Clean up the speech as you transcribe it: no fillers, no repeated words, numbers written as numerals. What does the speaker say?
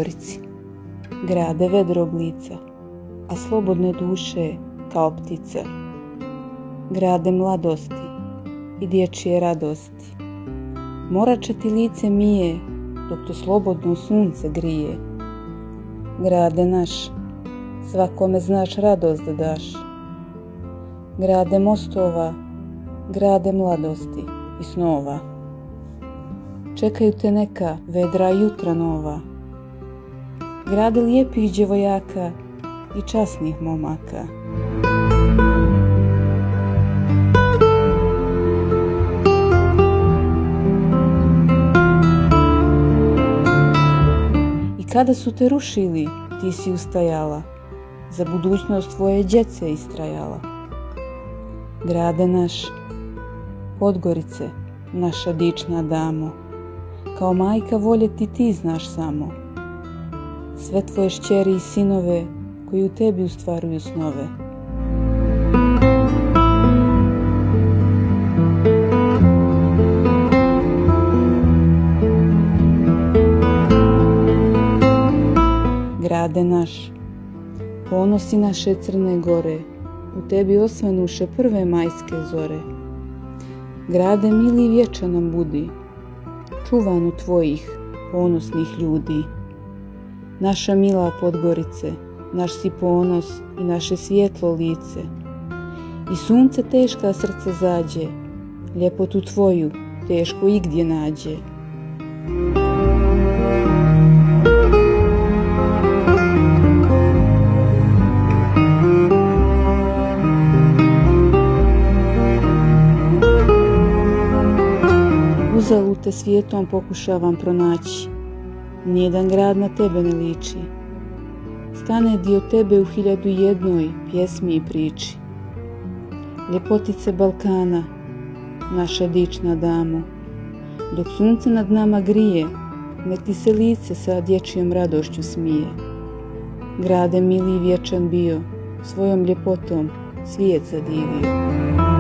Podgorici. Grade vedrog lica, a slobodne duše kao ptice. Grade mladosti i dječje radosti. Morače ti lice mije, dok te slobodno sunce grije. Grade naš, svakome znaš radost da daš. Grade mostova, grade mladosti i snova. Čekaju te neka vedra jutra nova. Grade lijepih djevojaka i časnih momaka. I kada su te rušili, ti si ustajala, za budućnost tvoje djece istrajala. Grade naš, Podgorice, naša dična damo, kao majka voljeti ti znaš samo. Sve tvoje šćeri i sinove koji u tebi ustvaruju snove. Grade naš, ponosi naše Crne Gore, u tebi osvanuše prve majske zore. Grade mili vječan nam budi, čuvan u tvojih ponosnih ljudi. Naša mila Podgorice, naš si ponos i naše svijetlo lice. I sunce teška srce zađe, ljepotu tvoju teško igdje nađe. Uzalud te svijetom pokušavam pronaći, nijedan grad na tebe ne liči. Stane dio tebe u 1001 pjesmi i priči. Ljepotice Balkana, naša dična damo, dok sunce nad nama grije, nek ti se lice sa dječjom radošću smije. Grade mili i vječan bio, svojom ljepotom svijet zadivio.